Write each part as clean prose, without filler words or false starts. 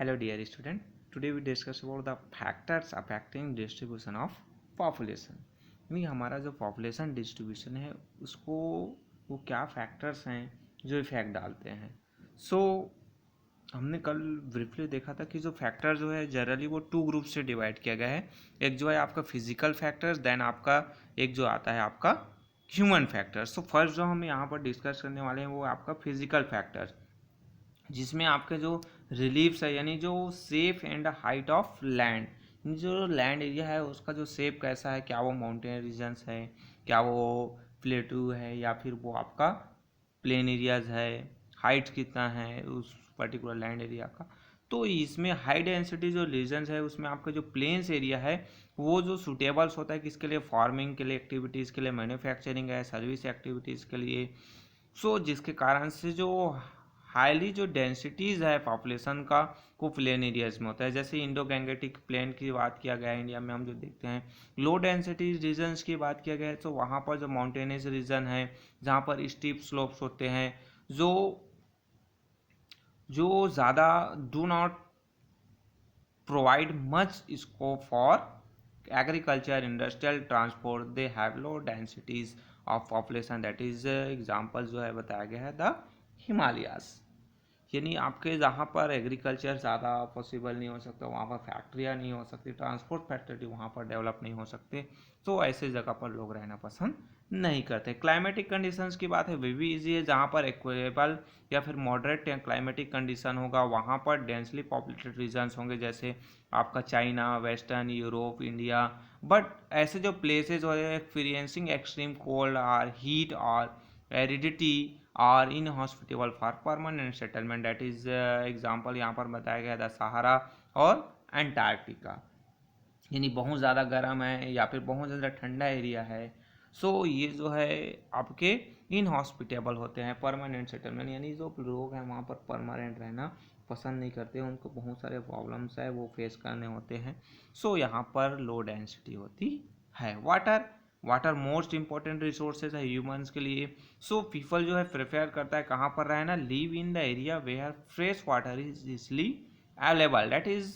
Hello dear student, today we discuss about the factors affecting distribution of population। यानी हमारा जो population distribution है उसको वो क्या factors हैं जो इफेक्ट डालते हैं। हमने कल ब्रीफली देखा था कि जो फैक्टर जो है जनरली वो टू ग्रुप से डिवाइड किया गया है। एक जो है आपका फिजिकल फैक्टर्स, देन आपका एक जो आता है आपका ह्यूमन फैक्टर्स। तो फर्स्ट जो हम यहाँ पर डिस्कस करने वाले हैं वो आपका फिजिकल फैक्टर्स, जिसमें आपके जो रिलीफ्स है यानी जो shape and height of land, जो लैंड एरिया है उसका जो शेप कैसा है, क्या वो माउंटेन रीजन्स है, क्या वो प्लेटू है या फिर वो आपका प्लेन एरियाज है, हाइट कितना है उस पर्टिकुलर लैंड एरिया का। तो इसमें हाई डेंसिटी जो रीजन्स है उसमें आपका जो प्लेन्स एरिया है वो जो सुटेबल्स होता है किसके लिए, फार्मिंग के लिए, एक्टिविटीज़ के लिए, मैन्युफैक्चरिंग है, सर्विस एक्टिविटीज़ के लिए। जिसके कारण से जो हाईली जो डेंसिटीज़ है पॉपुलेशन का वो प्लेन एरियाज में होता है। जैसे इंडो गैंगेटिक प्लेन की बात किया गया है इंडिया में, हम जो देखते हैं लो डेंसिटी रीजन्स की बात किया गया है तो वहाँ पर जो माउंटेनियस रीजन है जहाँ पर स्टीप स्लोप्स होते हैं, जो जो ज़्यादा do not provide much scope for agriculture, industrial transport, they have low densities of population, that is example जो है बताया गया है द हिमालयास। यानी आपके जहाँ पर एग्रीकल्चर ज़्यादा पॉसिबल नहीं हो सकता, वहाँ पर फैक्ट्रियाँ नहीं हो सकती, ट्रांसपोर्ट फैसिलिटी वहाँ पर डेवलप नहीं हो सकते, तो ऐसे जगह पर लोग रहना पसंद नहीं करते। क्लाइमेटिक कंडीशंस की बात है वे भी ईजी है, जहाँ पर इक्वेबल या फिर मॉडरेट क्लाइमेटिक कंडीशन होगा वहाँ पर डेंसली पॉपुलेटेड रीजन्स होंगे, जैसे आपका China, western Europe, India. But ऐसे जो प्लेसेज हो एक्सपीरियंसिंग एक्सट्रीम कोल्ड और हीट और एरिडिटी और inhospitable for permanent settlement, that is example यहाँ पर बताया गया था सहारा और एंटार्क्टिका। यानी बहुत ज़्यादा गर्म है या फिर बहुत ज़्यादा ठंडा एरिया है, ये जो है आपके इनहॉस्पिटेबल होते हैं। परमानेंट सेटलमेंट यानी जो लोग हैं वहाँ पर परमानेंट रहना पसंद नहीं करते, उनको बहुत सारे प्रॉब्लम्स है वो फेस करने होते हैं। यहाँ पर लो डेंसिटी होती है। वाटर मोस्ट इंपॉर्टेंट रिसोर्सेज है ह्यूमंस के लिए। पीपल जो है प्रेफर करता है कहाँ पर रहना, live in the area where fresh water is easily available, that is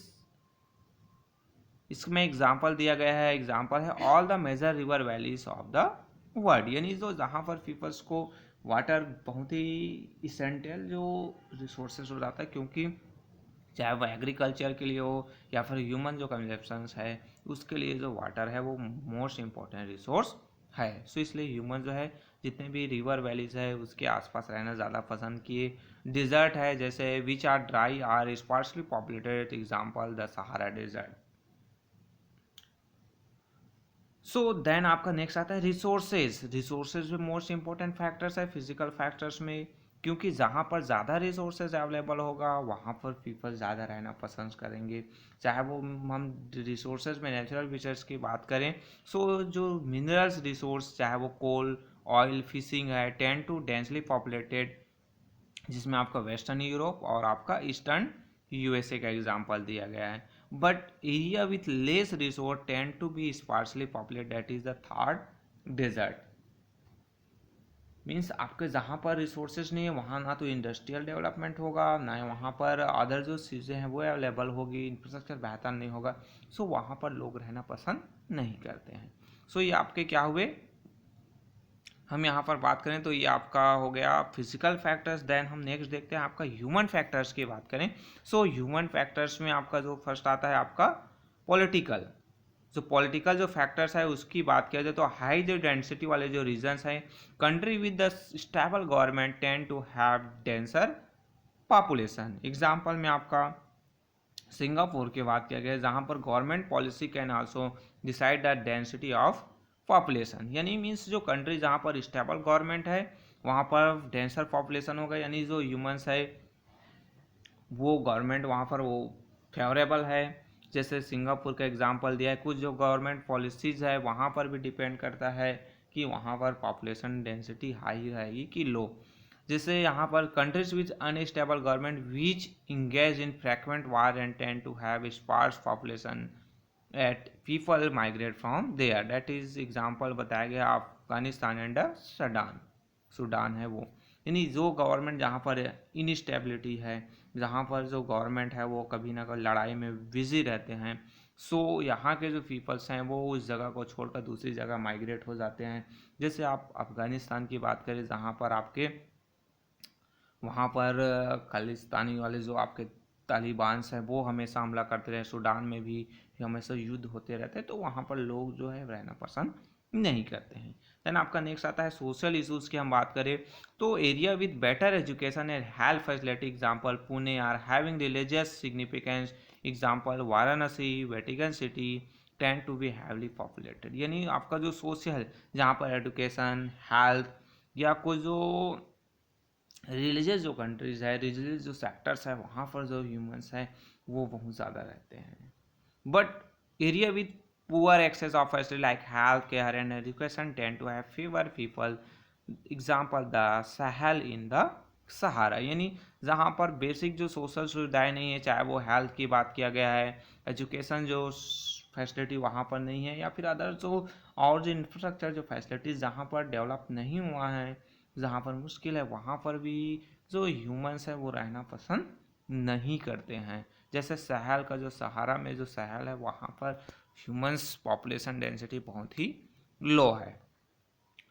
इसमें एग्जाम्पल दिया गया है। एग्जाम्पल है all the major river valleys of the world, यानी जो जहाँ पर पीपल्स को वाटर बहुत ही इसेंशियल जो रिसोर्सेज हो जाता है, क्योंकि चाहे वो एग्रीकल्चर के लिए हो या फिर ह्यूमन जो कंजप्शंस है उसके लिए जो वाटर है वो मोस्ट इम्पॉर्टेंट रिसोर्स है। इसलिए ह्यूमन जो है जितने भी रिवर वैलीज है उसके आसपास रहना ज़्यादा पसंद किए। डिजर्ट है जैसे which are dry or sparsely populated, example the Sahara desert. Then आपका नेक्स्ट आता है रिसोर्सेज में मोस्ट इंपॉर्टेंट फैक्टर्स है फिजिकल फैक्टर्स में, क्योंकि जहाँ पर ज़्यादा रिसोर्सेज अवेलेबल होगा वहाँ पर पीपल ज़्यादा रहना पसंद करेंगे। चाहे वो हम रिसोर्सेज में नेचुरल फीचर्स की बात करें, जो मिनरल्स रिसोर्स चाहे वो कोल, ऑयल, फिशिंग है, टेंड टू डेंसली पॉपुलेटेड, जिसमें आपका वेस्टर्न यूरोप और आपका ईस्टर्न यूएसए का एग्जाम्पल दिया गया है। But area with less resource tend to be sparsely populated, that is the third desert. Means आपके जहाँ पर रिसोर्सेज नहीं है वहाँ ना तो इंडस्ट्रियल डेवलपमेंट होगा, ना वहाँ पर अदर जो चीज़ें हैं वो अवेलेबल होगी, इंफ्रास्ट्रक्चर बेहतर नहीं होगा, वहाँ पर लोग रहना पसंद नहीं करते हैं। ये आपके क्या हुए, हम यहाँ पर बात करें तो ये आपका हो गया फिजिकल फैक्टर्स। देन हम नेक्स्ट देखते हैं आपका ह्यूमन फैक्टर्स की बात करें। ह्यूमन फैक्टर्स में आपका जो फर्स्ट आता है आपका पॉलिटिकल। पॉलिटिकल जो फैक्टर्स है उसकी बात किया जाए तो हाई जो डेंसिटी वाले जो रीजन्स हैं, country with the stable government tend to have denser population. Example में आपका सिंगापुर की बात किया गया जहाँ पर government policy can also decide the density of population, यानी मीन्स जो कंट्री जहाँ पर स्टेबल गवर्नमेंट है वहाँ पर डेंसर पॉपुलेशन होगा, यानी जो ह्यूमंस है वो गवर्नमेंट वहाँ पर वो फेवरेबल है। जैसे सिंगापुर का एग्जांपल दिया है, कुछ जो गवर्नमेंट पॉलिसीज़ है वहाँ पर भी डिपेंड करता है कि वहाँ पर पॉपुलेशन डेंसिटी हाई रहेगी कि लो। जैसे यहाँ पर countries which unstable government which engage in frequent war and tend to have sparse population at people migrate from there, that is example बताया गया अफगानिस्तान एंड सूडान है वो। यानी जो गवर्नमेंट जहाँ पर इनस्टेबिलिटी है जहाँ पर जो गवर्नमेंट है वो कभी ना कभी लड़ाई में बिजी रहते हैं। सो यहाँ के जो पीपल्स हैं वो उस जगह को छोड़कर दूसरी जगह माइग्रेट हो जाते हैं। जैसे आप अफ़गानिस्तान की बात करें, जहाँ पर आपके वहाँ पर खालिस्तानी वाले जो आपके तालिबान्स हैं वो हमेशा हमला करते रहे। सूडान में भी हमेशा युद्ध होते रहते हैं, तो वहाँ पर लोग जो है रहना पसंद नहीं करते हैं। देन आपका नेक्स्ट आता है सोशल इश्यूज़ की हम बात करें तो area with better education and health facility, example Pune are having religious significance, example Varanasi, Vatican city tend to be heavily populated. यानी आपका जो सोशल, जहाँ पर एजुकेशन, हेल्थ या कोई जो रिलीजियस जो कंट्रीज है, रिलीजियस जो सेक्टर्स है, वहाँ पर जो ह्यूमंस हैं वो बहुत ज़्यादा रहते हैं। But area with poor access of facility like health care and education tend to have fewer people, example the Sahel in the Sahara. यानी जहाँ पर बेसिक जो सोशल सुविधाएं नहीं है, चाहे वो हेल्थ की बात किया गया है, एजुकेशन जो फैसिलिटी वहाँ पर नहीं है, या फिर अदर जो और जो इंफ्रास्ट्रक्चर जो फैसिलिटीज़ जहाँ पर डेवलप नहीं हुआ है, जहाँ पर मुश्किल है, वहाँ पर भी जो ह्यूमंस है वो रहना पसंद नहीं करते हैं। जैसे साहेल का जो सहारा में जो साहेल है वहाँ पर ह्यूमंस पॉपुलेशन डेंसिटी बहुत ही लो है।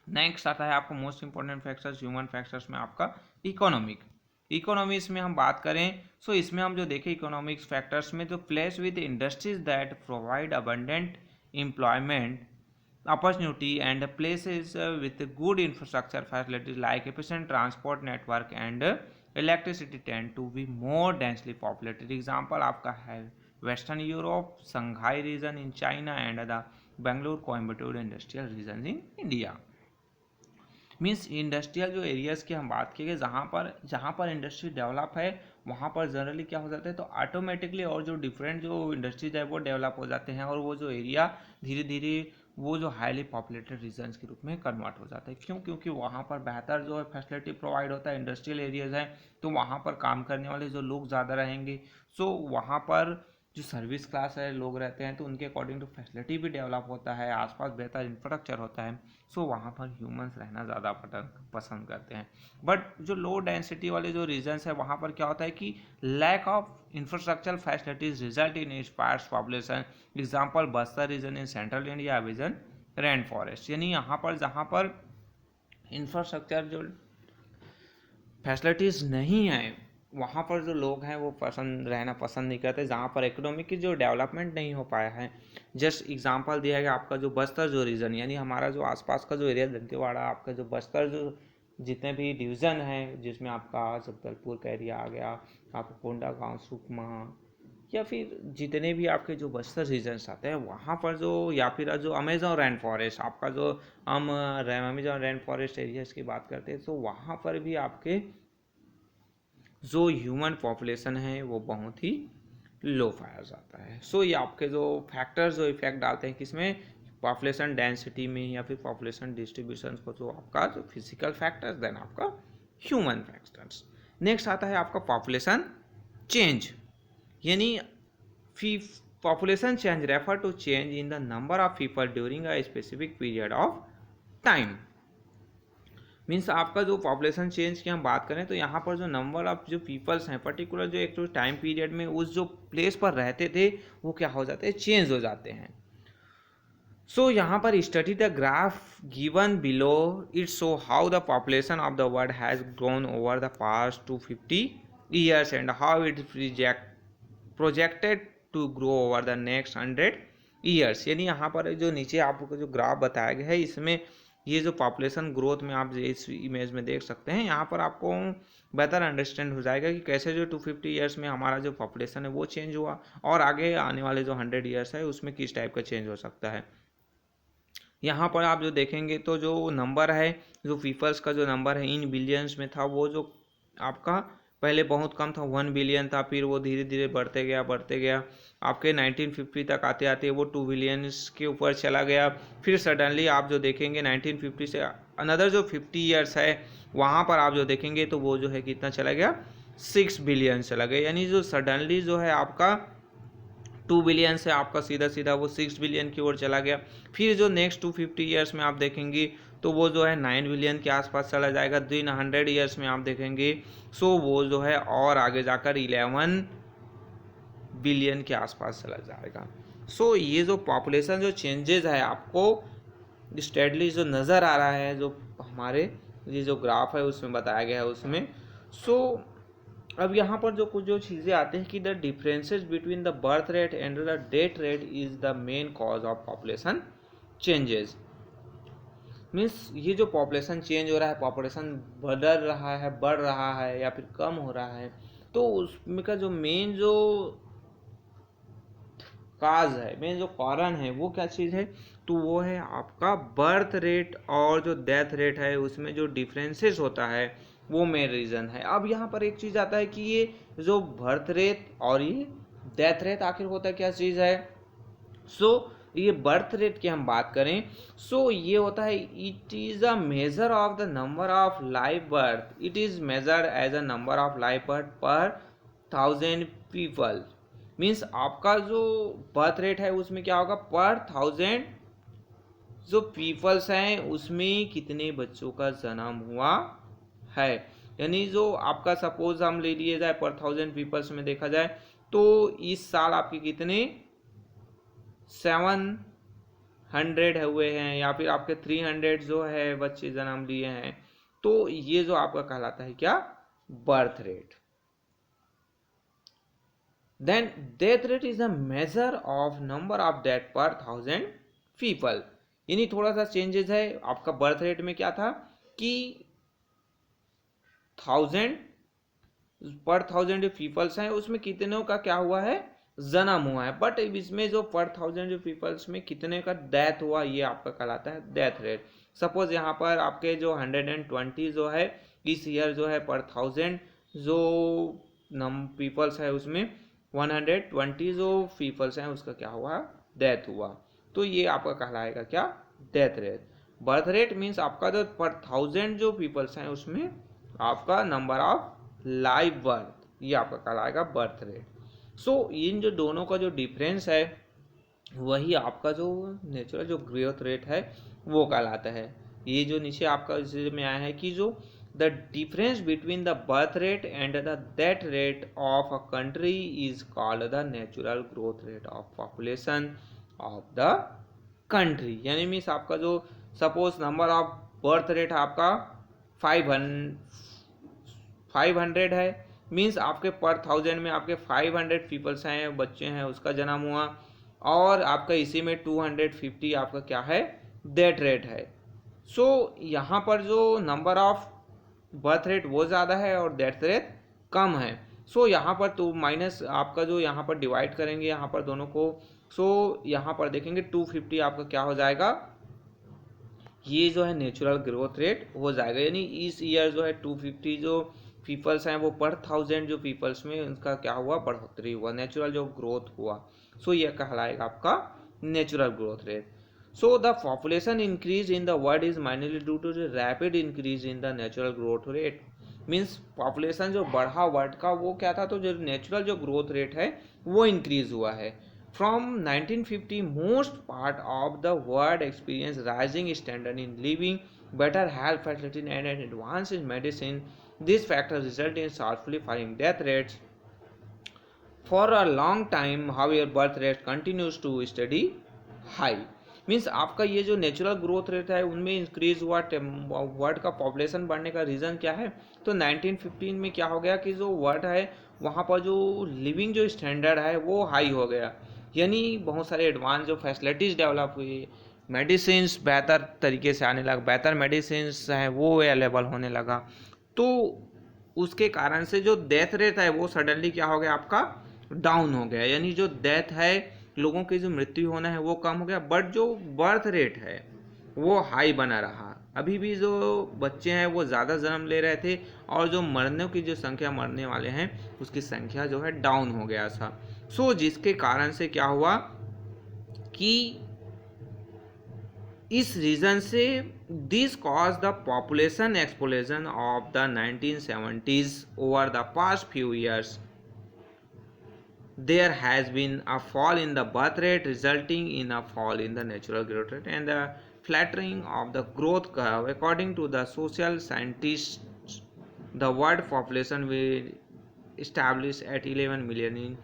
नेक्स्ट आता है आपको most important factors human factors में आपका इकोनॉमिक। इकोनॉमिक्स में हम बात करें सो इसमें हम जो देखें इकोनॉमिक्स फैक्टर्स में जो place with industries that provide abundant employment opportunity and places with good infrastructure facilities like efficient transport network and electricity tend to be more densely populated, example आपका है western Europe, Shanghai region in China and the Bengaluru Coimbatore industrial region in India. Means industrial जो areas की हम बात की, जहाँ पर industry develop है वहाँ पर जनरली क्या हो जाता है, तो ऑटोमेटिकली और जो डिफरेंट जो इंडस्ट्रीज है वो डेवलप हो जाते हैं और वो जो एरिया धीरे धीरे वो जो हाईली पॉपुलेटेड रीजन्स के रूप में कन्वर्ट हो जाता है। क्यों? क्योंकि वहाँ पर बेहतर जो है फैसिलिटी प्रोवाइड होता है, इंडस्ट्रियल एरियाज़ हैं तो वहाँ पर काम करने वाले जो लोग ज़्यादा रहेंगे। सो वहाँ पर जो सर्विस क्लास है लोग रहते हैं तो उनके अकॉर्डिंग टू फैसिलिटी भी डेवलप होता है, आसपास बेहतर इंफ्रास्ट्रक्चर होता है। सो वहाँ पर ह्यूमंस रहना ज़्यादा पसंद करते हैं। बट जो लो डेंसिटी वाले जो रीजन्स है वहाँ पर क्या होता है कि lack of infrastructure facilities result in sparse population, example Bastar region in central India vision rain forest. यानी यहाँ पर जहाँ पर इंफ्रास्ट्रक्चर जो फैसिलिटीज़ नहीं है वहाँ पर जो लोग हैं वो रहना पसंद नहीं करते, जहाँ पर इकोनॉमिक की जो डेवलपमेंट नहीं हो पाया है। जस्ट एग्जांपल दिया गया आपका जो बस्तर जो रीजन, यानी हमारा जो आसपास का जो एरिया दंतेवाड़ा, आपका जो बस्तर जो जितने भी डिवीज़न हैं जिसमें आपका जगदलपुर का एरिया आ गया, आपका कोंडागांव, सुकमा, या फिर जितने भी आपके जो बस्तर रीजन्स आते हैं वहाँ पर जो, या फिर जो अमेजोन रेन फॉरेस्ट, आपका जो हम अमेजोन रेन फॉरेस्ट एरियाज़ की बात करते हैं तो वहाँ पर भी आपके जो ह्यूमन पॉपुलेशन है वो बहुत ही लो पाया जाता है। सो ये आपके जो फैक्टर्स जो इफेक्ट डालते हैं किसमें, पॉपुलेशन डेंसिटी में या फिर पॉपुलेशन डिस्ट्रीब्यूशन को, जो आपका जो फिजिकल फैक्टर्स, देन आपका ह्यूमन फैक्टर्स। नेक्स्ट आता है आपका पॉपुलेशन चेंज। यानी population change refer to change in the number of people during a specific period of time. Means आपका जो पॉपुलेशन चेंज की हम बात करें तो यहाँ पर जो नंबर ऑफ जो पीपल्स हैं पर्टिकुलर जो एक तो टाइम पीरियड में उस जो प्लेस पर रहते थे वो क्या हो जाते हैं, चेंज हो जाते हैं। सो यहाँ पर study the graph given below, it show how the population of the world has grown over the past 250 years and how it projected to grow over the next 100 years. यानी यहाँ पर जो नीचे आपको जो ग्राफ बताया गया है इसमें ये जो पॉपुलेशन ग्रोथ में आप इस इमेज में देख सकते हैं, यहाँ पर आपको बेहतर अंडरस्टैंड हो जाएगा कि कैसे जो 250 ईयर्स में हमारा जो पॉपुलेशन है वो चेंज हुआ और आगे आने वाले जो 100 ईयर्स है उसमें किस टाइप का चेंज हो सकता है। यहाँ पर आप जो देखेंगे तो जो नंबर है, जो पीपल्स का जो नंबर है इन बिलियंस में था, वो जो आपका पहले बहुत कम था, 1 बिलियन था, फिर वो धीरे धीरे बढ़ते गया आपके 1950 तक आते आते वो 2 बिलियंस के ऊपर चला गया। फिर सडनली आप जो देखेंगे 1950 से अनदर जो 50 ईयर्स है वहाँ पर आप जो देखेंगे तो वो जो है कितना चला गया, 6 बिलियन चला गया। यानी जो सडनली जो है आपका 2 बिलियन से आपका सीधा सीधा वो 6 बिलियन की ओर चला गया। फिर जो नेक्स्ट 250 ईयर्स में आप देखेंगे तो वो जो है 9 बिलियन के आसपास चला जाएगा। दिन 100 ईयर्स में आप देखेंगे सो वो जो है और आगे जाकर 11 बिलियन के आसपास चला जाएगा। सो ये जो पॉपुलेशन जो चेंजेस है आपको स्टेडली जो नज़र आ रहा है, जो हमारे ये जो ग्राफ है उसमें बताया गया है उसमें। सो अब यहाँ पर जो कुछ जो चीज़ें आते हैं कि the differences between the birth rate and the death rate is the main cause of population changes. Means ये जो पॉपुलेशन चेंज हो रहा है, पॉपुलेशन बढ़ रहा है या फिर कम हो रहा है, तो उसमें का जो मेन जो काज है, मेन जो कारण है वो क्या चीज़ है, तो वो है आपका बर्थ रेट और जो डेथ रेट है उसमें जो डिफरेंसेस होता है वो मेन रीज़न है। अब यहाँ पर एक चीज़ आता है कि ये जो बर्थ रेट और ये डेथ रेट आखिर होता क्या चीज़ है। सो ये बर्थ रेट की हम बात करें, सो ये होता है it is a measure of the number of live birth, it is measured as a number of live birth per 1000 people. Means आपका जो बर्थ रेट है उसमें क्या होगा, पर 1000 जो पीपल्स हैं उसमें कितने बच्चों का जन्म हुआ है। यानी जो आपका सपोज हम ले लिए जाए पर 1000 पीपल्स में देखा जाए तो इस साल आपके कितने 700 हुए हैं या फिर आपके 300 जो है बच्चे जन्म लिए हैं, तो ये जो आपका कहलाता है क्या, birth rate. Then death rate is a measure of number of death per 1000 people। यानी थोड़ा सा चेंजेस है। आपका बर्थ रेट में क्या था कि 1000 पर 1000 जो पीपल्स हैं उसमें कितनों का क्या हुआ है, जन्म हुआ है। बट इसमें जो पर 1000 जो पीपल्स में कितने का डेथ हुआ ये आपका कहलाता है डेथ रेट। सपोज यहाँ पर आपके जो 120 जो है इस ईयर जो है पर 1000 जो पीपल्स है उसमें 120 जो पीपल्स हैं उसका क्या हुआ, डेथ हुआ। तो ये आपका कहलाएगा क्या, death rate. Birth rate means आपका जो पर 1000 जो पीपल्स हैं उसमें आपका नंबर ऑफ लाइव बर्थ, ये आपका कहलाएगा बर्थ रेट। सो इन जो दोनों का जो डिफरेंस है वही आपका जो नेचुरल जो ग्रोथ रेट है वो कहलाता है। ये जो नीचे आपका इसमें आया है कि जो the difference between the birth rate and the death rate of a country is called the natural growth rate of population of the country. यानी मीन्स आपका जो suppose number of birth rate आपका 500 है, मीन्स आपके पर 1000 में आपके 500 peoples हैं, बच्चे हैं, उसका जन्म हुआ, और आपका इसी में 250 आपका क्या है, डेथ रेट है। सो यहाँ पर जो नंबर ऑफ बर्थ रेट वो ज़्यादा है और डेथ रेट कम है। सो यहाँ पर तो माइनस आपका जो यहाँ पर डिवाइड करेंगे यहाँ पर दोनों को, सो यहाँ पर देखेंगे 250 आपका क्या हो जाएगा, ये जो है नेचुरल ग्रोथ रेट हो जाएगा। यानी इस ईयर जो है 250 जो पीपल्स हैं वो पर 1000 जो पीपल्स में उनका क्या हुआ, बढ़ोतरी हुआ, नेचुरल जो ग्रोथ हुआ। सो ये कहलाएगा आपका natural growth rate. So the population increase in the world is mainly due to the rapid increase in the natural growth rate. Means population जो बढ़ा वर्ल्ड का वो क्या था, तो जो नेचुरल जो ग्रोथ रेट है वो इंक्रीज हुआ है। From 1950, most part of the world experienced rising standard in living, better health facility and an advance in medicine. These factors result in sharply falling death rates. For a long time, however, birth rate continues to steady high. Means आपका ये जो natural growth rate है उनमें increase हुआ, world का population बढ़ने का reason क्या है, तो 1915 में क्या हो गया कि जो वर्ल्ड है वहाँ पर जो लिविंग जो स्टैंडर्ड है वो हाई हो गया। यानी बहुत सारे एडवांस जो फैसिलिटीज़ डेवलप हुई, मेडिसिन बेहतर तरीके से आने लगा, बेहतर मेडिसिन हैं वो अवेलेबल होने लगा, तो उसके कारण से जो डेथ रेट है वो सडनली क्या हो गया, आपका डाउन हो गया। यानी जो डेथ है, लोगों की जो मृत्यु होना है वो कम हो गया, बट जो बर्थ रेट है वो हाई बना रहा। अभी भी जो बच्चे हैं वो ज़्यादा जन्म ले रहे थे और जो मरने की जो संख्या, मरने वाले हैं उसकी संख्या जो है डाउन हो गया था। सो जिसके कारण से क्या हुआ कि इस रीज़न से this cause the population explosion of the 1970s over the past few years. There has been a fall in the birth rate resulting in a fall in the natural growth rate and the flattering of the growth curve. According to the social scientists, the world population will establish at 11 million in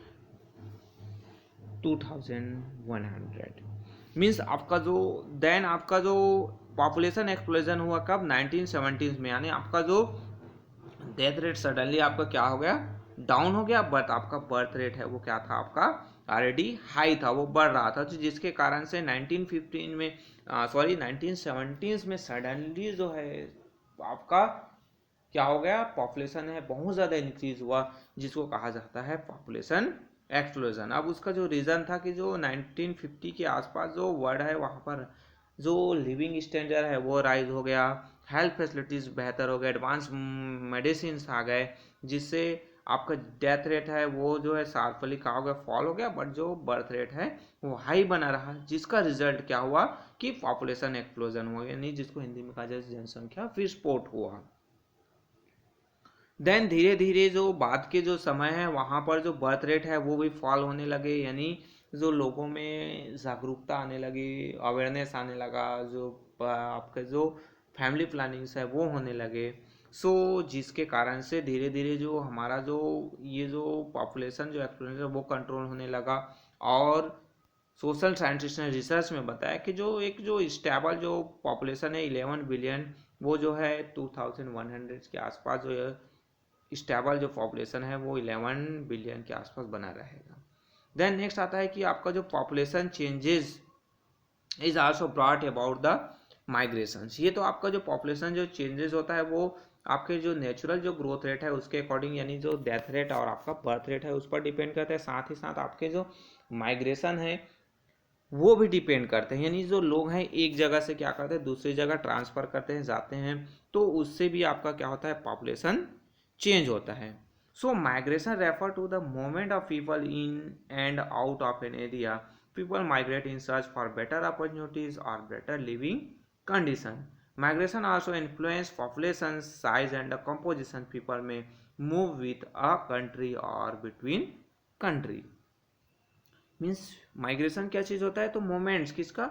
2100। Means आपका जो then आपका जो population explosion हुआ कब 1970s में, यानी आपका जो डेथ रेट सडनली आपका क्या हो गया, डाउन हो गया, बट आपका बर्थ रेट है वो क्या था आपका ऑलरेडी हाई था, वो बढ़ रहा था, तो जिसके कारण से 1915 में 1970s में सडनली जो है आपका क्या हो गया, पॉपुलेशन है बहुत ज़्यादा इंक्रीज हुआ, जिसको कहा जाता है पॉपुलेशन एक्सप्लोजन। अब उसका जो रीज़न था कि जो 1950 के आसपास जो वर्ल्ड है वहाँ पर जो लिविंग स्टैंडर्ड है वो राइज हो गया, हेल्थ फैसिलिटीज़ बेहतर हो गए, एडवांस मेडिसिन आ गए, जिससे आपका डेथ रेट है वो जो है शार्पली क्या हो गया, फॉल हो गया, बट जो बर्थ रेट है वो हाई बना रहा, जिसका रिजल्ट क्या हुआ कि पॉपुलेशन एक्सप्लोजन हुआ, यानी जिसको हिंदी में कहा जाए जनसंख्या विस्फोट हुआ। देन धीरे धीरे जो बाद के जो समय है वहाँ पर जो बर्थ रेट है वो भी फॉल होने लगे, यानी जो लोगों में जागरूकता आने लगी, अवेयरनेस आने लगा, जो आपके जो फैमिली प्लानिंग्स है वो होने लगे। सो जिसके कारण से धीरे धीरे जो हमारा जो ये जो पॉपुलेशन जो एक्सप्लोजन है वो कंट्रोल होने लगा। और सोशल साइंटिस्ट ने रिसर्च में बताया कि जो एक जो स्टेबल जो पॉपुलेशन है 11 बिलियन, वो जो है 2100 के आसपास जो है स्टेबल जो पॉपुलेशन है वो 11 बिलियन के आसपास बना रहेगा। देन नेक्स्ट आता है कि आपका जो population changes is also brought about the migrations. ये तो आपका जो पॉपुलेशन जो चेंजेस होता है वो आपके जो नेचुरल जो ग्रोथ रेट है उसके अकॉर्डिंग, यानी जो डेथ रेट और आपका बर्थ रेट है उस पर डिपेंड करता है, साथ ही साथ आपके जो माइग्रेशन है वो भी डिपेंड करते हैं, यानी जो लोग हैं एक जगह से क्या करते हैं दूसरी जगह ट्रांसफ़र करते हैं, जाते हैं, तो उससे भी आपका क्या होता है पॉपुलेशन चेंज होता है। So migration refer to the movement of people in and out of an area. People migrate in search for better opportunities और better living condition. Migration also influence population size and the composition. People में move with a country और between country. Means migration क्या चीज़ होता है, तो moments किसका,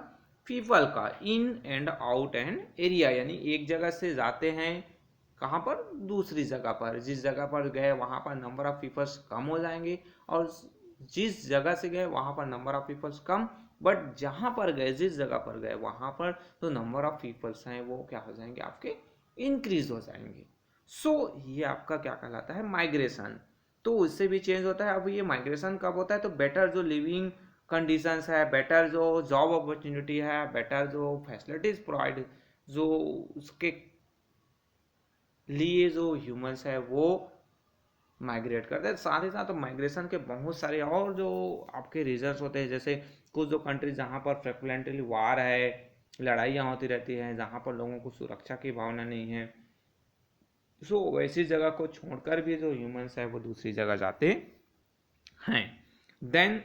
people का, in and out and area, यानी एक जगह से जाते हैं कहाँ पर, दूसरी जगह पर, जिस जगह पर गए वहाँ पर नंबर ऑफ पीपल्स कम हो जाएंगे, और जिस जगह से गए वहाँ पर नंबर ऑफ पीपल्स कम, बट जहाँ पर गए जिस जगह पर गए वहाँ पर तो नंबर ऑफ पीपल्स हैं वो क्या हो जाएंगे आपके इंक्रीज हो जाएंगे। सो ये आपका क्या कहलाता है माइग्रेशन। तो उससे भी चेंज होता है। अब ये माइग्रेशन कब होता है, तो बेटर जो लिविंग कंडीशंस है, बेटर जो जॉब अपॉर्चुनिटी है, बेटर जो फैसिलिटीज प्रोवाइड जो उसके लिए जो ह्यूमंस है वो माइग्रेट करते हैं। साथ ही साथ माइग्रेशन के बहुत सारे और जो आपके रीजन्स होते हैं, जैसे कुछ जो कंट्री जहाँ पर फ्रिक्वेंटली वार है, लड़ाइयाँ होती रहती हैं, जहाँ पर लोगों को सुरक्षा की भावना नहीं है, सो वैसी जगह को छोड़कर भी जो ह्यूमंस है वो दूसरी जगह जाते हैं। Then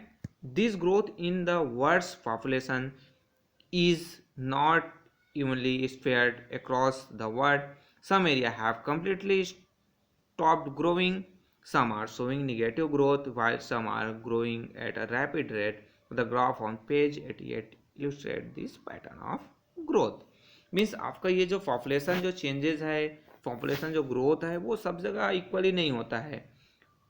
this growth in the world's population is not evenly spread across the world. Some areas have completely stopped growing, some are showing negative growth, while some are growing at a rapid rate. The graph on page 88 illustrates this pattern of growth. Means आपका ये जो population जो changes है, population जो growth है वो सब जगह इक्वली नहीं होता है,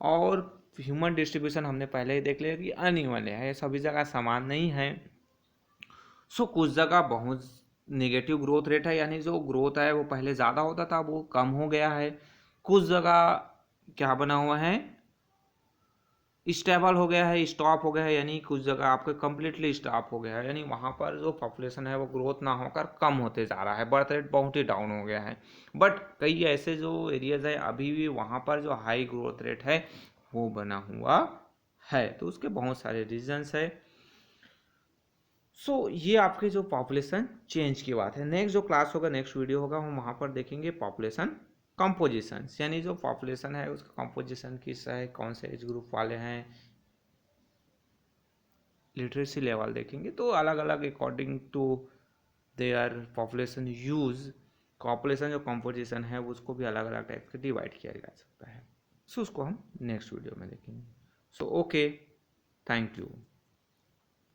और ह्यूमन डिस्ट्रीब्यूशन हमने पहले ही देख लिया कि अनइवन है, सभी जगह समान नहीं है। सो कुछ जगह बहुत नेगेटिव ग्रोथ रेट है, यानी जो ग्रोथ है वो पहले ज़्यादा होता था वो कम हो गया है। कुछ जगह क्या बना हुआ है, स्टेबल हो गया है, स्टॉप हो गया है, यानी कुछ जगह आपके कम्प्लीटली स्टॉप हो गया है, यानी वहाँ पर जो पॉपुलेशन है वो ग्रोथ ना होकर कम होते जा रहा है, बर्थ रेट बहुत ही डाउन हो गया है। बट कई ऐसे जो एरियाज है अभी भी वहाँ पर जो हाई ग्रोथ रेट है वो बना हुआ है, तो उसके बहुत सारे रीजन्स है। सो ये आपके जो पॉपुलेशन चेंज की बात है। नेक्स्ट जो क्लास होगा, नेक्स्ट वीडियो होगा, हम वहाँ पर देखेंगे पॉपुलेशन कंपोजिशन, यानी जो पॉपुलेशन है उसका कंपोजिशन किस है, कौन से एज ग्रुप वाले हैं, लिटरेसी लेवल देखेंगे, तो अलग अलग according to their population use population जो कंपोजिशन है उसको भी अलग अलग टाइप से डिवाइड किया जा सकता है। सो उसको हम नेक्स्ट वीडियो में देखेंगे। So okay, thank you.